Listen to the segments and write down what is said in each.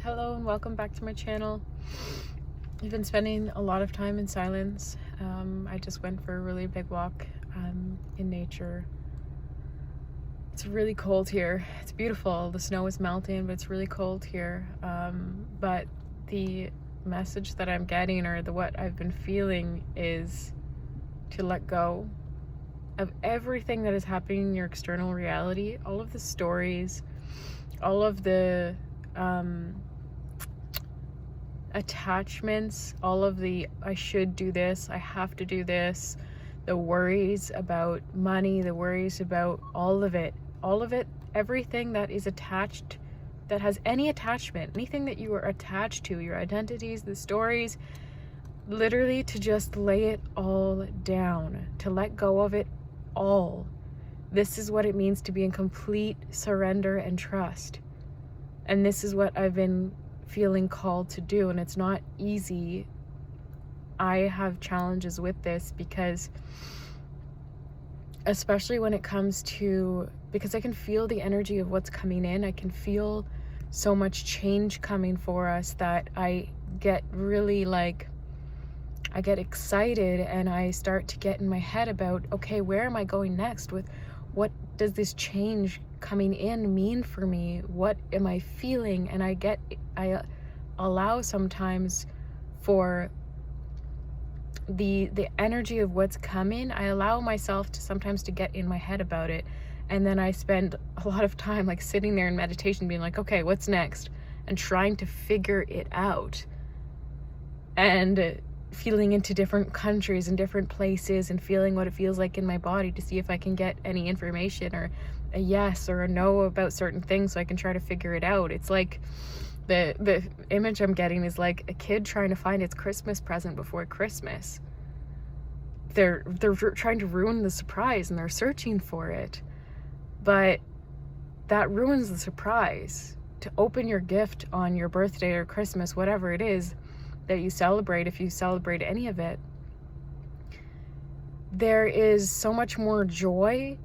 Hello and welcome back to my channel. I've been spending a lot of time in silence. I just went for a really big walk in nature. It's really cold here. It's beautiful. The snow is melting, but it's really cold here. But the message that I'm getting, or what I've been feeling, is to let go of everything that is happening in your external reality, all of the stories, all of the attachments, all of the I should do this, I have to do this, the worries about money, the worries about all of it, everything that is attached, that has any attachment, anything that you are attached to, your identities, the stories, literally to just lay it all down, to let go of it all. This is what it means to be in complete surrender and trust. And this is what I've been feeling called to do, and it's not easy. I have challenges with this because, especially when it comes to, because I can feel the energy of what's coming in. I can feel so much change coming for us that I get really I get excited and I start to get in my head about, okay, where am I going next? With what does this change coming in mean for me? What am I feeling? And I allow sometimes for the energy of what's coming. I allow myself to sometimes to get in my head about it, and then I spend a lot of time sitting there in meditation being like, okay, what's next, and trying to figure it out, and feeling into different countries and different places and feeling what it feels like in my body to see if I can get any information or a yes or a no about certain things so I can try to figure it out. It's like the image I'm getting is like a kid trying to find its Christmas present before Christmas. They're trying to ruin the surprise and they're searching for it, but that ruins the surprise. To open your gift on your birthday or Christmas, whatever it is that you celebrate, if you celebrate any of it, there is so much more joy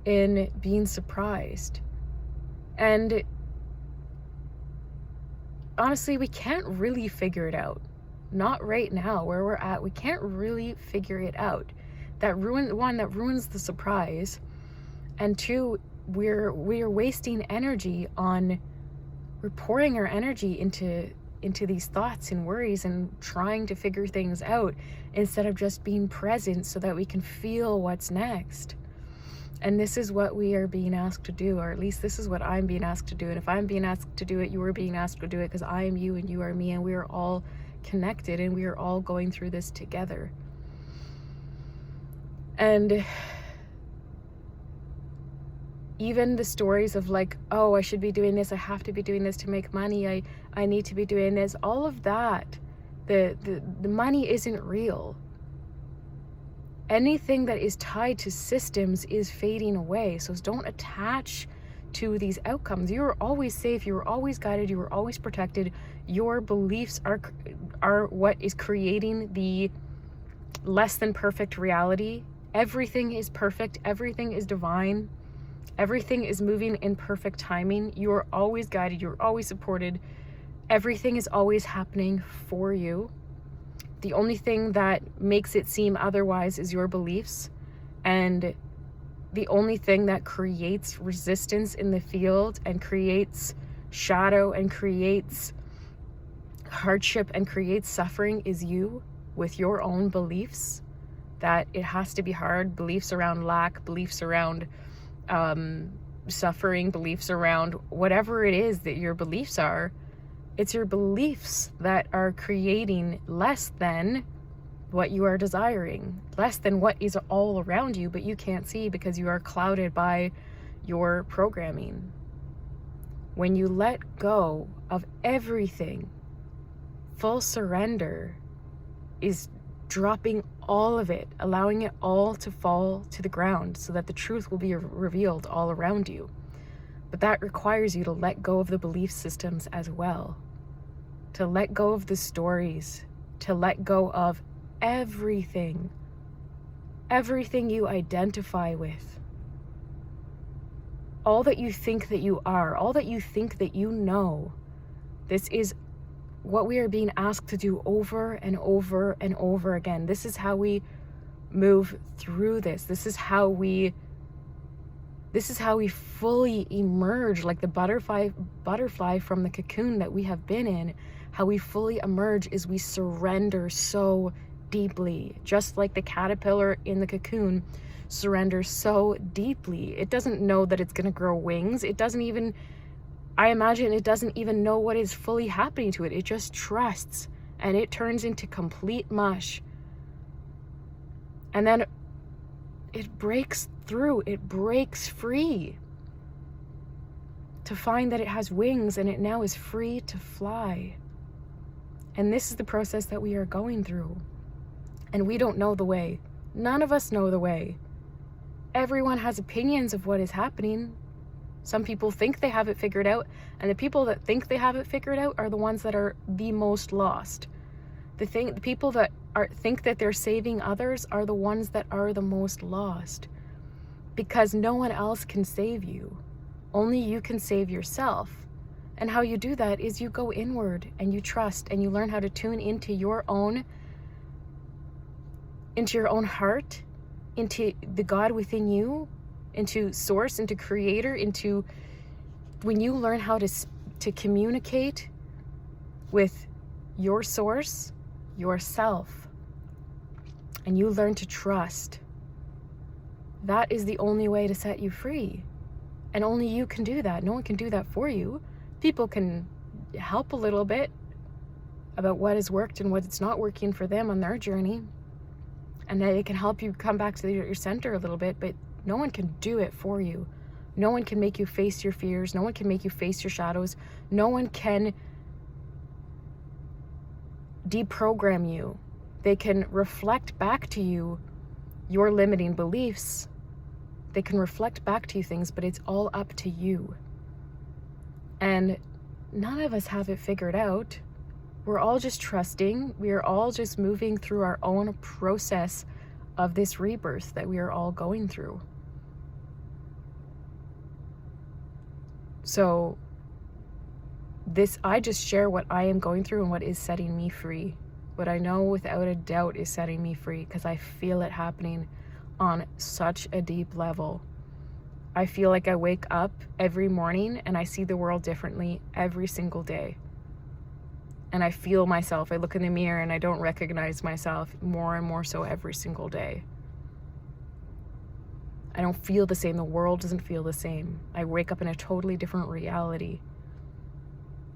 in being surprised. And honestly, we can't really figure it out. Not right now, where we're at. We can't really figure it out. That ruins the surprise. And two, we're wasting energy on, we're pouring our energy into these thoughts and worries and trying to figure things out instead of just being present so that we can feel what's next. And this is what we are being asked to do, or at least this is what I'm being asked to do. And if I'm being asked to do it, you are being asked to do it, because I am you and you are me, and we are all connected and we are all going through this together. And even the stories of oh, I should be doing this, I have to be doing this to make money, I need to be doing this, all of that, the money isn't real. Anything that is tied to systems is fading away. So don't attach to these outcomes. You are always safe, you are always guided, you are always protected. Your beliefs are what is creating the less than perfect reality. Everything is perfect, everything is divine. Everything is moving in perfect timing. You are always guided. You're always supported. Everything is always happening for you. The only thing that makes it seem otherwise is your beliefs. And the only thing that creates resistance in the field and creates shadow and creates hardship and creates suffering is you, with your own beliefs that it has to be hard, beliefs around lack, beliefs around suffering, beliefs around whatever it is that your beliefs are. It's your beliefs that are creating less than what you are desiring, less than what is all around you, but you can't see because you are clouded by your programming. When you let go of everything, full surrender is dropping all of it, allowing it all to fall to the ground so that the truth will be revealed all around you. But that requires you to let go of the belief systems as well, to let go of the stories, to let go of everything you identify with, all that you think that you are, all that you think that you know. This is what we are being asked to do over and over and over again. This is how we move through this. This is how we fully emerge, like the butterfly from the cocoon that we have been in. How we fully emerge is we surrender so deeply, just like the caterpillar in the cocoon surrenders so deeply. It doesn't know that it's going to grow wings. I imagine it doesn't even know what is fully happening to it. It just trusts, and it turns into complete mush. And then it breaks through, it breaks free to find that it has wings, and it now is free to fly. And this is the process that we are going through. And we don't know the way. None of us know the way. Everyone has opinions of what is happening. Some people think they have it figured out, and the people that think they have it figured out are the ones that are the most lost. The people that think that they're saving others are the ones that are the most lost, because no one else can save you. Only you can save yourself. And how you do that is you go inward and you trust, and you learn how to tune into your own heart, into the God within you, into source, into creator, into when you learn how to communicate with your source, yourself, and you learn to trust. That is the only way to set you free. And only you can do that. No one can do that for you. People can help a little bit about what has worked and what's not working for them on their journey. And they can help you come back to your center a little bit, but no one can do it for you. No one can make you face your fears. No one can make you face your shadows. No one can deprogram you. They can reflect back to you your limiting beliefs. They can reflect back to you things, but it's all up to you. And none of us have it figured out. We're all just trusting. We are all just moving through our own process of this rebirth that we are all going through. So I just share what I am going through and what is setting me free. What I know without a doubt is setting me free, because I feel it happening on such a deep level. I feel like I wake up every morning and I see the world differently every single day. And I feel myself. I look in the mirror and I don't recognize myself more and more so every single day. I don't feel the same. The world doesn't feel the same. I wake up in a totally different reality.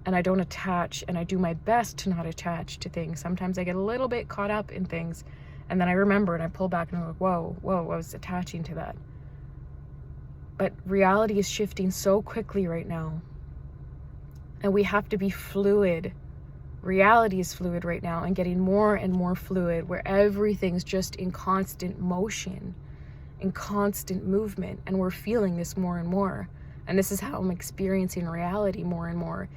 And I don't attach, and I do my best to not attach to things. Sometimes I get a little bit caught up in things, and then I remember and I pull back and I'm like, whoa, I was attaching to that. But reality is shifting so quickly right now. And we have to be fluid. Reality is fluid right now, and getting more and more fluid, where everything's just in constant motion, in constant movement. And we're feeling this more and more. And this is how I'm experiencing reality more and more,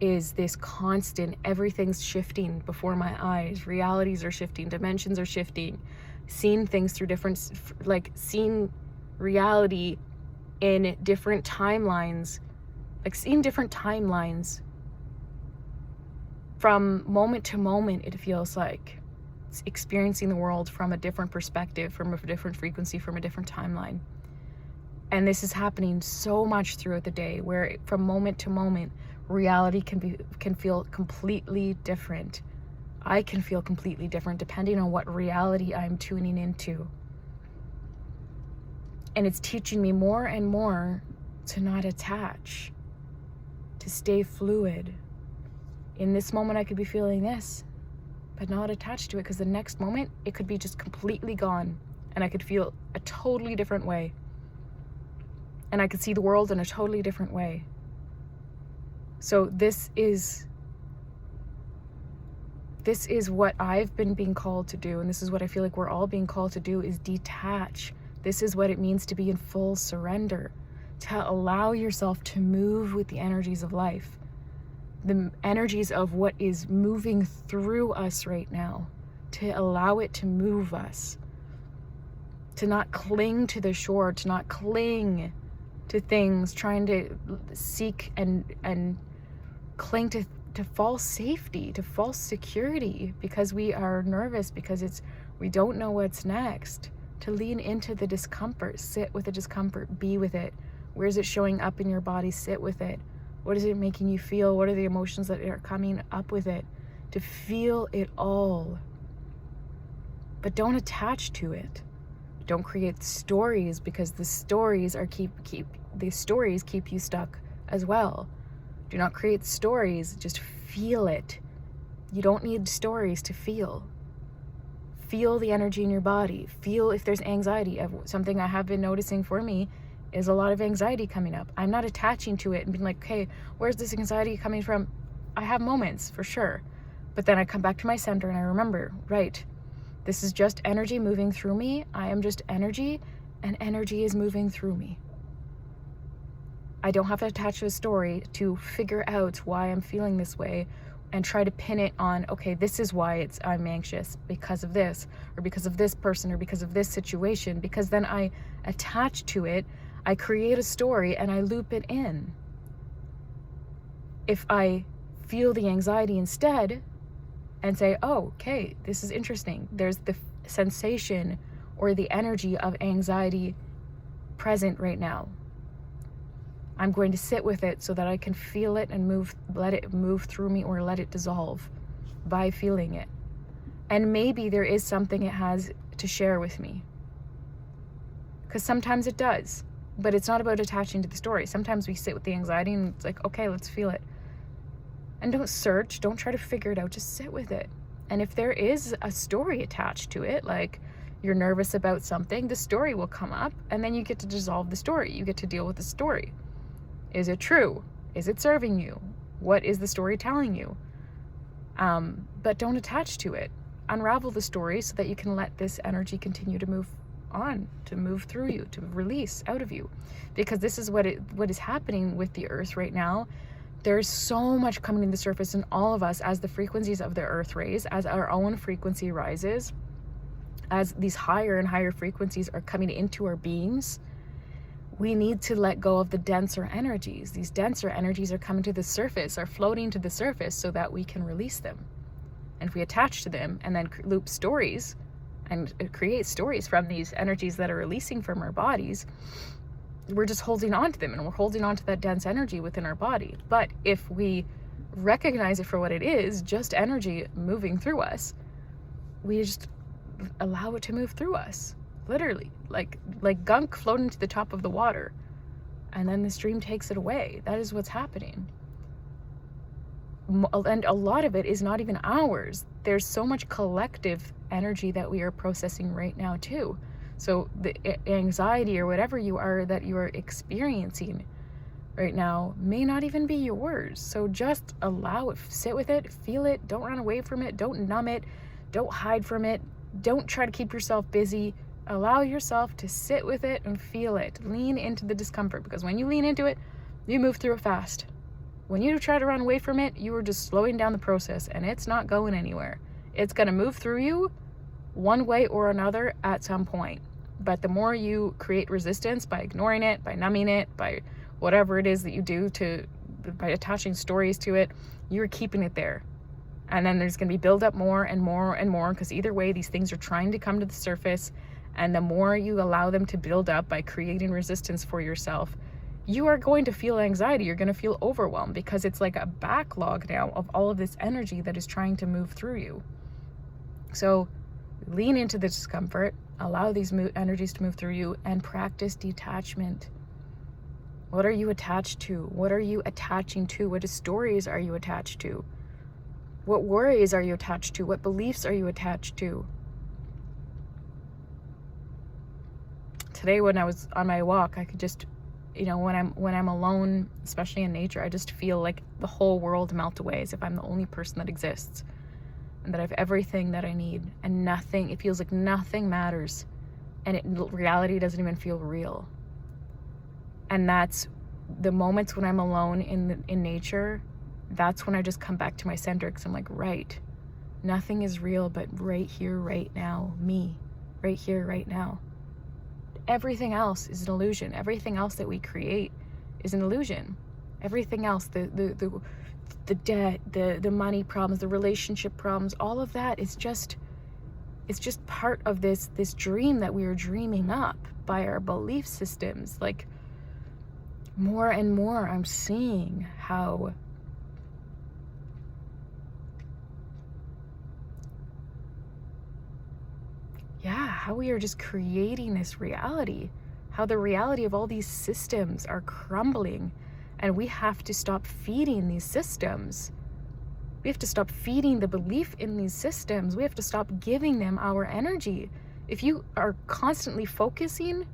is this constant, everything's shifting before my eyes. Realities are shifting, dimensions are shifting, seeing things through different, like seeing reality in different timelines, like seeing different timelines from moment to moment. It feels like it's experiencing the world from a different perspective, from a different frequency, from a different timeline. And this is happening so much throughout the day, where from moment to moment, reality can feel completely different. I can feel completely different depending on what reality I'm tuning into. And it's teaching me more and more to not attach, to stay fluid. In this moment, I could be feeling this, but not attached to it, because the next moment, it could be just completely gone, and I could feel a totally different way. And I could see the world in a totally different way. So this is what I've been being called to do, and this is what I feel like we're all being called to do, is detach. This is what it means to be in full surrender, to allow yourself to move with the energies of life, the energies of what is moving through us right now, to allow it to move us, to not cling to the shore, to not cling to things, trying to seek and cling to false safety, to false security, because we are nervous, because we don't know what's next. To lean into the discomfort, sit with the discomfort, be with it. Where is it showing up in your body? Sit with it. What is it making you feel? What are the emotions that are coming up with it? To feel it all. But don't attach to it. Don't create stories, because the stories keep you stuck as well. Do not create stories, just feel it. You don't need stories to feel. Feel the energy in your body. Feel if there's anxiety. Something I have been noticing for me is a lot of anxiety coming up. I'm not attaching to it and being like, okay, where's this anxiety coming from? I have moments for sure. But then I come back to my center and I remember, right, this is just energy moving through me. I am just energy, and energy is moving through me. I don't have to attach to a story to figure out why I'm feeling this way and try to pin it on, okay, this is why I'm anxious because of this, or because of this person, or because of this situation, because then I attach to it, I create a story and I loop it in. If I feel the anxiety instead and say, oh, okay, this is interesting. There's the sensation or the energy of anxiety present right now. I'm going to sit with it so that I can feel it and let it move through me, or let it dissolve by feeling it. And maybe there is something it has to share with me. Because sometimes it does, but it's not about attaching to the story. Sometimes we sit with the anxiety and it's like, okay, let's feel it. And don't search, don't try to figure it out, just sit with it. And if there is a story attached to it, like you're nervous about something, the story will come up, and then you get to dissolve the story. You get to deal with the story. Is it true? Is it serving you? What is the story telling you? But don't attach to it. Unravel the story so that you can let this energy continue to move on, to move through you, to release out of you. Because this is what is happening with the earth right now. There's so much coming to the surface in all of us as the frequencies of the earth raise, as our own frequency rises, as these higher and higher frequencies are coming into our beings. We need to let go of the denser energies. These denser energies are coming to the surface, are floating to the surface so that we can release them. And if we attach to them and then loop stories and create stories from these energies that are releasing from our bodies, we're just holding on to them, and we're holding on to that dense energy within our body. But if we recognize it for what it is, just energy moving through us, we just allow it to move through us. Literally, like gunk floating to the top of the water, and then the stream takes it away. That is what's happening. And a lot of it is not even ours. There's so much collective energy that we are processing right now too. So the anxiety or whatever that you are experiencing right now may not even be yours. So just allow it, sit with it, feel it. Don't run away from it. Don't numb it. Don't hide from it. Don't try to keep yourself busy. Allow yourself to sit with it and feel it. Lean into the discomfort, because when you lean into it, you move through it fast. When you try to run away from it, you are just slowing down the process, and it's not going anywhere. It's going to move through you one way or another at some point. But the more you create resistance by ignoring it, by numbing it, by whatever it is that you do by attaching stories to it, you're keeping it there. And then there's going to be build up more and more and more, because either way, these things are trying to come to the surface. And the more you allow them to build up by creating resistance for yourself, you are going to feel anxiety. You're going to feel overwhelmed, because it's like a backlog now of all of this energy that is trying to move through you. So lean into the discomfort, allow these energies to move through you, and practice detachment. What are you attached to? What are you attaching to? What stories are you attached to? What worries are you attached to? What beliefs are you attached to? Today when I was on my walk, I could just, when I'm alone, especially in nature, I just feel like the whole world melt away, as if I'm the only person that exists, and that I have everything that I need, and it feels like nothing matters, and reality doesn't even feel real. And that's the moments when I'm alone in nature. That's when I just come back to my center, because I'm like, right, nothing is real but right here, right now, me, right here, right now. Everything else is an illusion. Everything else that we create is an illusion. Everything else, the the debt, the money problems, the relationship problems, all of that is just, it's just part of this dream that we are dreaming up by our belief systems. Like, more and more I'm seeing how we are just creating this reality, how the reality of all these systems are crumbling, and we have to stop feeding these systems. We have to stop feeding the belief in these systems. We have to stop giving them our energy. If you are constantly focusing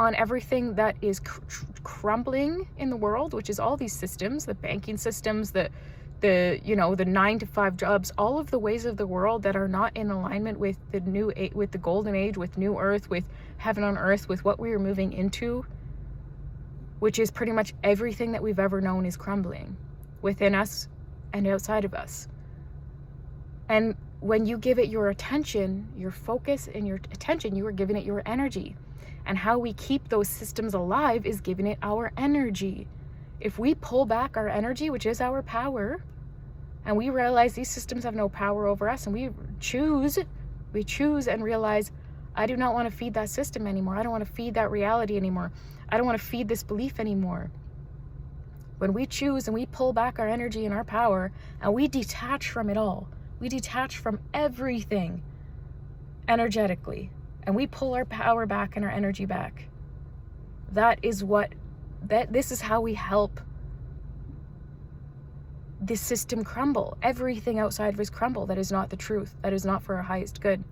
on everything that is crumbling in the world, which is all these systems, the banking systems, the 9-to-5 jobs, all of the ways of the world that are not in alignment with with the golden age, with new earth, with heaven on earth, with what we are moving into, which is pretty much everything that we've ever known is crumbling within us and outside of us. And when you give it your attention, your focus and your attention, you are giving it your energy. And how we keep those systems alive is giving it our energy. If we pull back our energy, which is our power, and we realize these systems have no power over us, and we choose and realize, I do not want to feed that system anymore. I don't want to feed that reality anymore. I don't want to feed this belief anymore. When we choose and we pull back our energy and our power, and we detach from it all, we detach from everything energetically, and we pull our power back and our energy back, this is how we help this system crumble. Everything outside of us crumble. That is not the truth. That is not for our highest good.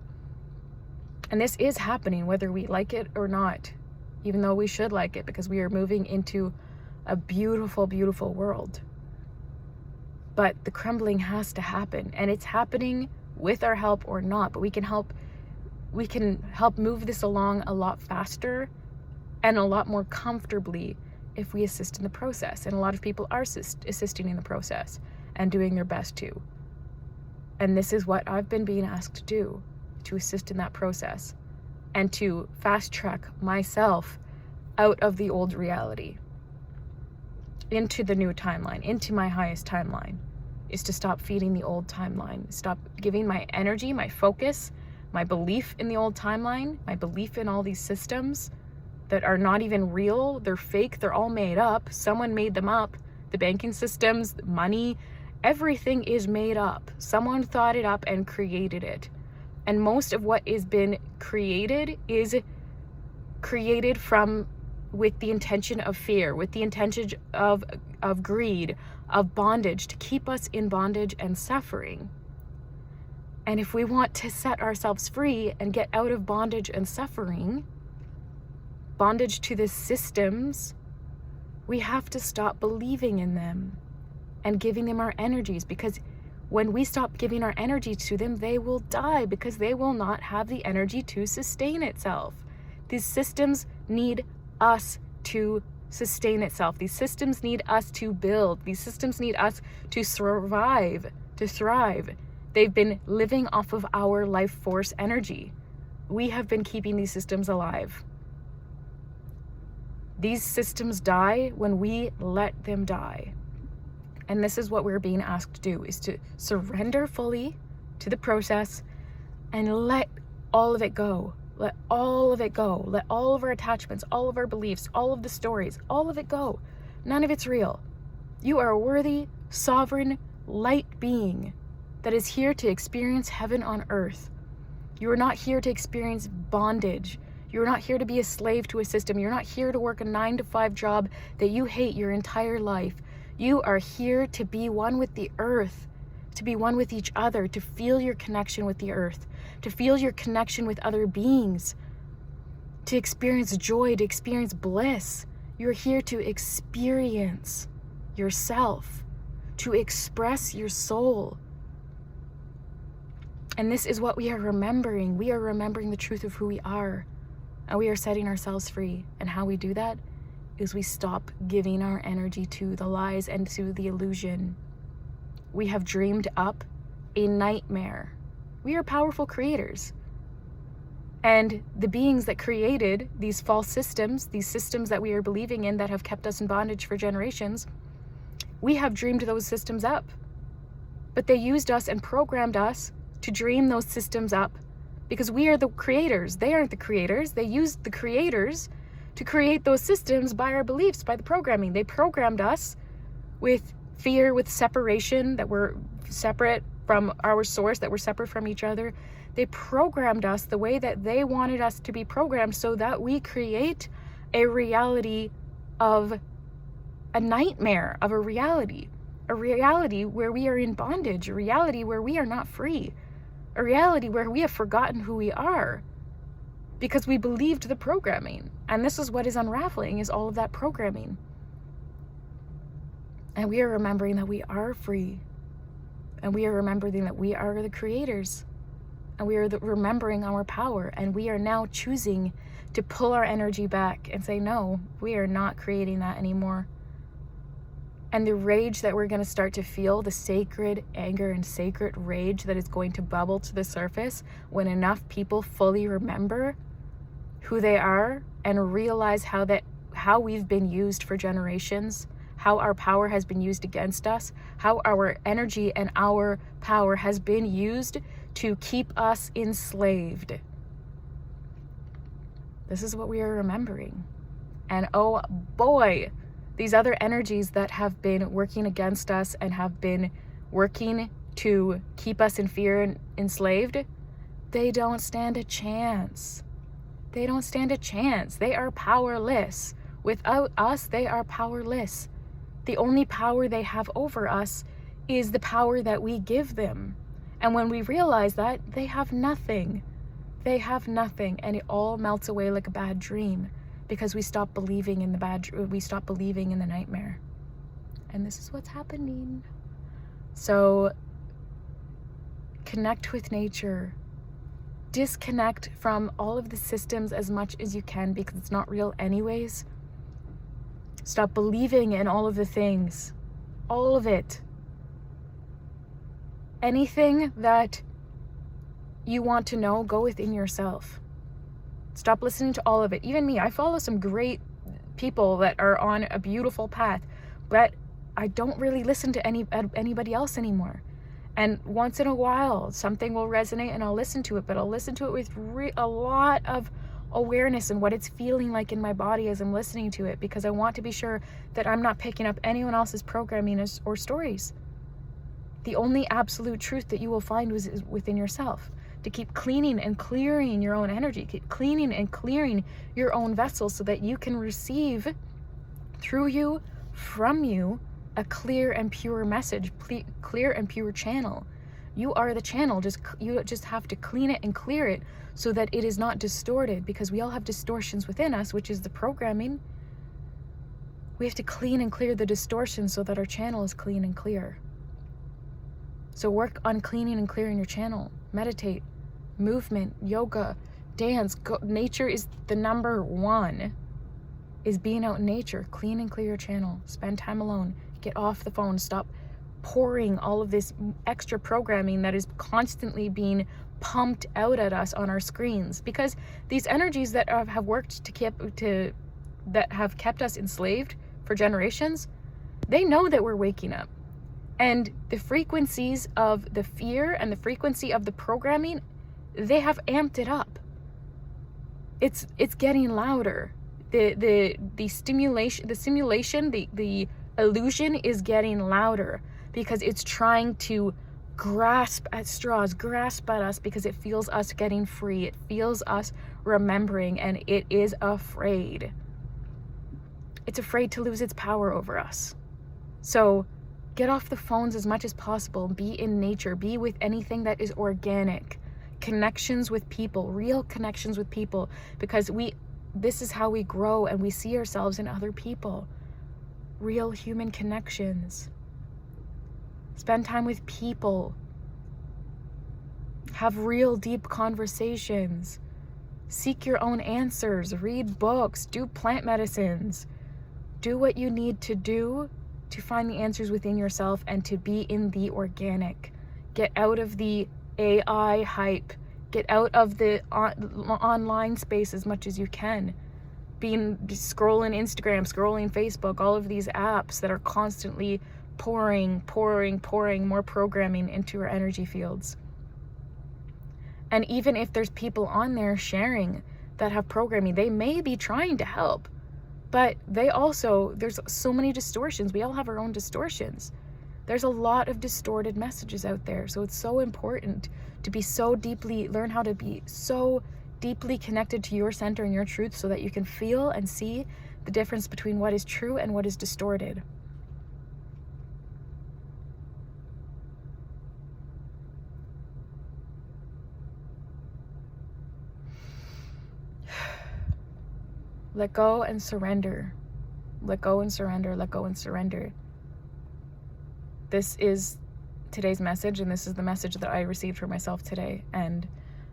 And this is happening whether we like it or not, even though we should like it, because we are moving into a beautiful, beautiful world. But the crumbling has to happen, and it's happening with our help or not. But we can help move this along a lot faster and a lot more comfortably if we assist in the process. And a lot of people are assisting in the process and doing their best to. And this is what I've been being asked to do, to assist in that process and to fast track myself out of the old reality into the new timeline, into my highest timeline, is to stop feeding the old timeline, stop giving my energy, my focus, my belief in the old timeline, my belief in all these systems that are not even real. They're fake. They're all made up. Someone made them up. The banking systems, money, everything is made up. Someone thought it up and created it. And most of what is been created is created with the intention of fear, with the intention of greed, of bondage, to keep us in bondage and suffering. And if we want to set ourselves free and get out of bondage and suffering, bondage to the systems, we have to stop believing in them and giving them our energies, because when we stop giving our energy to them, they will die, because they will not have the energy to sustain itself. These systems need us to sustain itself. These systems need us to build. These systems need us to survive, to thrive. They've been living off of our life force energy. We have been keeping these systems alive. These systems die when we let them die. And this is what we're being asked to do, is to surrender fully to the process and let all of it go. Let all of it go. Let all of our attachments, all of our beliefs, all of the stories, all of it go. None of it's real. You are a worthy, sovereign, light being that is here to experience heaven on earth. You are not here to experience bondage. You're not here to be a slave to a system. You're not here to work a 9-to-5 job that you hate your entire life. You are here to be one with the earth, to be one with each other, to feel your connection with the earth, to feel your connection with other beings, to experience joy, to experience bliss. You're here to experience yourself, to express your soul. And this is what we are remembering. We are remembering the truth of who we are. And we are setting ourselves free. And how we do that is we stop giving our energy to the lies and to the illusion. We have dreamed up a nightmare. We are powerful creators. And the beings that created these false systems, these systems that we are believing in that have kept us in bondage for generations, We have dreamed those systems up. But they used us and programmed us to dream those systems up because we are the creators. They aren't the creators. They used the creators to create those systems by our beliefs, by the programming. They programmed us with fear, with separation, that we're separate from our source, that we're separate from each other. They programmed us the way that they wanted us to be programmed so that we create a reality of a nightmare, of a reality where we are in bondage, a reality where we are not free, a reality where we have forgotten who we are because we believed the programming. And this is what is unraveling, is all of that programming. And we are remembering that we are free. And we are remembering that we are the creators. And we are remembering our power. And we are now choosing to pull our energy back and say, no, we are not creating that anymore. And the rage that we're going to start to feel, the sacred anger and sacred rage that is going to bubble to the surface when enough people fully remember who they are and realize how we've been used for generations, how our power has been used against us, how our energy and our power has been used to keep us enslaved. This is what we are remembering. And oh boy, these other energies that have been working against us and have been working to keep us in fear and enslaved, they don't stand a chance. They don't stand a chance. They are powerless. Without us, they are powerless. The only power they have over us is the power that we give them. And when we realize that, they have nothing. They have nothing, and it all melts away like a bad dream. Because we stop believing in we stop believing in the nightmare. And this is what's happening. So connect with nature. Disconnect from all of the systems as much as you can because it's not real anyways. Stop believing in all of the things. All of it. Anything that you want to know, go within yourself. Stop listening to all of it. Even me, I follow some great people that are on a beautiful path, but I don't really listen to anybody else anymore. And once in a while, something will resonate and I'll listen to it, but I'll listen to it with a lot of awareness and what it's feeling like in my body as I'm listening to it, because I want to be sure that I'm not picking up anyone else's programming or stories. The only absolute truth that you will find is within yourself. To keep cleaning and clearing your own energy, keep cleaning and clearing your own vessel so that you can receive through you, from you, a clear and pure message, clear and pure channel. You are the channel, you just have to clean it and clear it so that it is not distorted, because we all have distortions within us, which is the programming. We have to clean and clear the distortion so that our channel is clean and clear. So work on cleaning and clearing your channel. Meditate, movement, yoga, dance. Nature is the number one, is being out in nature. Clean and clear your channel. Spend time alone. Get off the phone. Stop pouring all of this extra programming that is constantly being pumped out at us on our screens, because these energies that have worked that have kept us enslaved for generations, they know that we're waking up. And the frequencies of the fear and the frequency of the programming, they have amped it up. It's getting louder. The simulation, the illusion is getting louder because it's trying to grasp at straws, grasp at us, because it feels us getting free. It feels us remembering, and it is afraid. It's afraid to lose its power over us. So get off the phones as much as possible. Be in nature. Be with anything that is organic. Connections with people, real connections with people, because this is how we grow and we see ourselves in other people. Real human connections. Spend time with people. Have real deep conversations. Seek your own answers. Read books. Do plant medicines. Do what you need to do to find the answers within yourself and to be in the organic. Get out of the AI hype. Get out of the online space as much as you can. Scrolling Instagram, scrolling Facebook, all of these apps that are constantly pouring more programming into our energy fields. And even if there's people on there sharing that have programming, they may be trying to help, but there's so many distortions. We all have our own distortions. There's a lot of distorted messages out there. So it's so important to learn how to be so deeply connected to your center and your truth, so that you can feel and see the difference between what is true and what is distorted. Let go and surrender. Let go and surrender. Let go and surrender. This is today's message, and this is the message that I received for myself today. And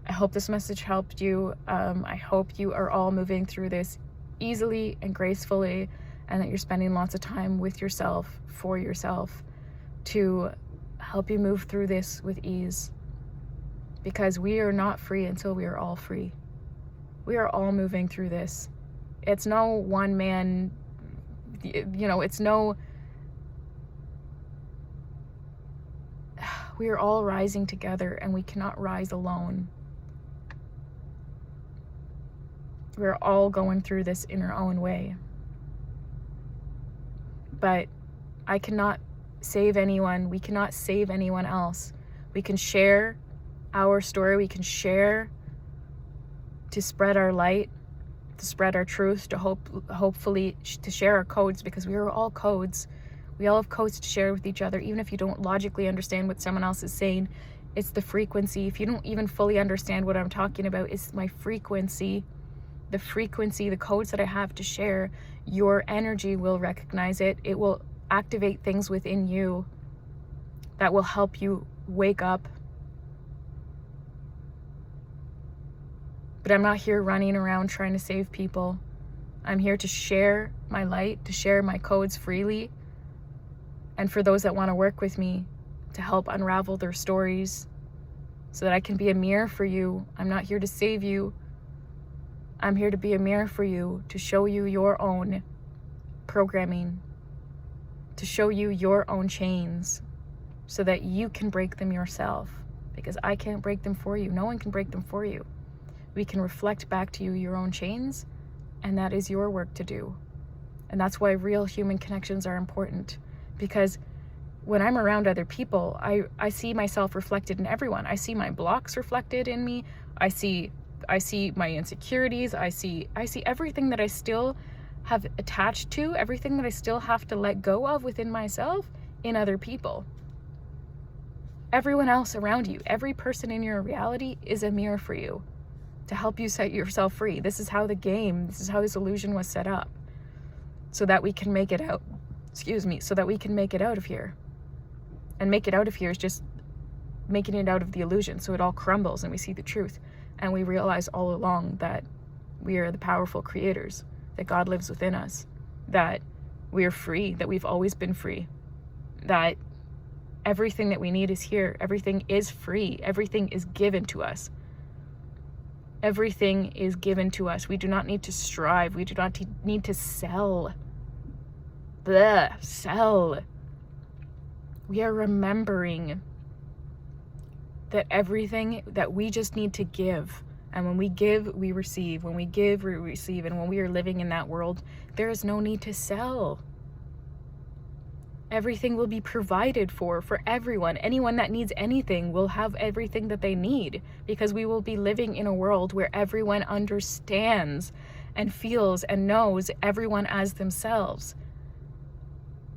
I hope this message helped you. I hope you are all moving through this easily and gracefully, and that you're spending lots of time with yourself, for yourself, to help you move through this with ease. Because we are not free until we are all free. We are all moving through this. It's no one man, we are all rising together, and we cannot rise alone. We're all going through this in our own way. But I cannot save anyone. We cannot save anyone else. We can share our story. We can share to spread our light, to spread our truth, to hopefully to share our codes, because we are all codes. We all have codes to share with each other. Even if you don't logically understand what someone else is saying, it's the frequency. If you don't even fully understand what I'm talking about, it's my frequency. The frequency, the codes that I have to share, your energy will recognize it. It will activate things within you that will help you wake up. But I'm not here running around trying to save people. I'm here to share my light, to share my codes freely. And for those that want to work with me, to help unravel their stories so that I can be a mirror for you. I'm not here to save you. I'm here to be a mirror for you, to show you your own programming, to show you your own chains, so that you can break them yourself. Because I can't break them for you. No one can break them for you. We can reflect back to you your own chains, and that is your work to do. And that's why real human connections are important. Because when I'm around other people, I see myself reflected in everyone. I see my blocks reflected in me. I see my insecurities. I see everything that I still have attached to, everything that I still have to let go of within myself in other people. Everyone else around you, every person in your reality is a mirror for you to help you set yourself free. This is how this illusion was set up, so that we can make it out. So that we can make it out of here. And make it out of here is just making it out of the illusion, so it all crumbles and we see the truth. And we realize all along that we are the powerful creators, that God lives within us, that we are free, that we've always been free, that everything that we need is here. Everything is free. Everything is given to us. Everything is given to us. We do not need to strive. We do not need to sell. Sell. We are remembering that everything that we just need to give. And when we give, we receive. When we give, we receive. And when we are living in that world, there is no need to sell. Everything will be provided for everyone. Anyone that needs anything will have everything that they need, because we will be living in a world where everyone understands and feels and knows everyone as themselves.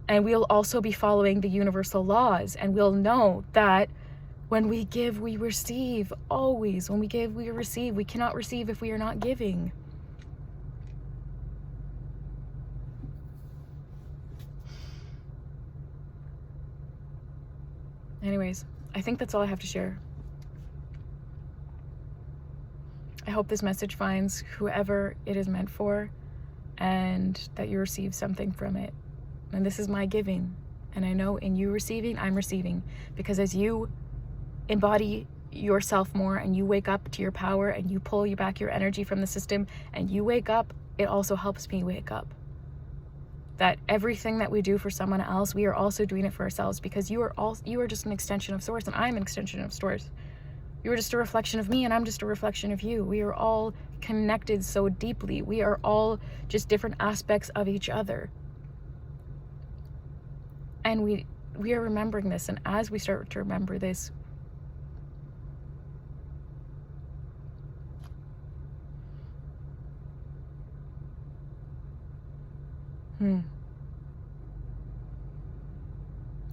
And we'll also be following the universal laws, and we'll know that when we give, we receive. Always. When we give, we receive. We cannot receive if we are not giving. Anyways, I think that's all I have to share. I hope this message finds whoever it is meant for, and that you receive something from it. And this is my giving. And I know in you receiving, I'm receiving. Because as you embody yourself more, and you wake up to your power, and you pull back your energy from the system, and you wake up, it also helps me wake up. that everything that we do for someone else, we are also doing it for ourselves, because you are just an extension of Source, and I'm an extension of Source. You are just a reflection of me, and I'm just a reflection of you. We are all connected so deeply. We are all just different aspects of each other. And we are remembering this, and as we start to remember this,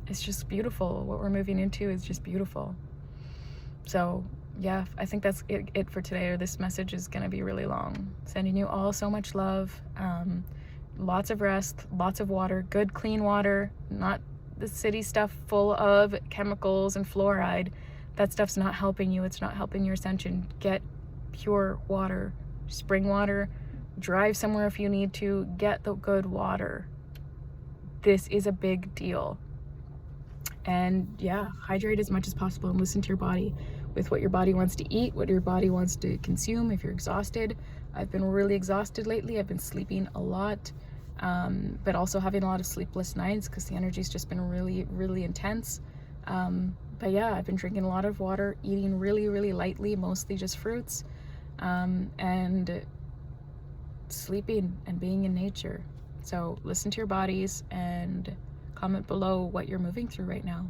it's just beautiful. What we're moving into is just beautiful. So yeah, I think that's it for today, or this message is going to be really long. Sending you all so much love, lots of rest, lots of water, good clean water, not the city stuff full of chemicals and fluoride. That stuff's not helping you. It's not helping your ascension. Get pure water, spring water. Drive somewhere if you need to. Get the good water. This is a big deal. And yeah, hydrate as much as possible and listen to your body with what your body wants to eat, what your body wants to consume. If you're exhausted, I've been really exhausted lately. I've been sleeping a lot, but also having a lot of sleepless nights because the energy's just been really, really intense. But yeah, I've been drinking a lot of water, eating really, really lightly, mostly just fruits, and sleeping and being in nature. So listen to your bodies and comment below what you're moving through right now.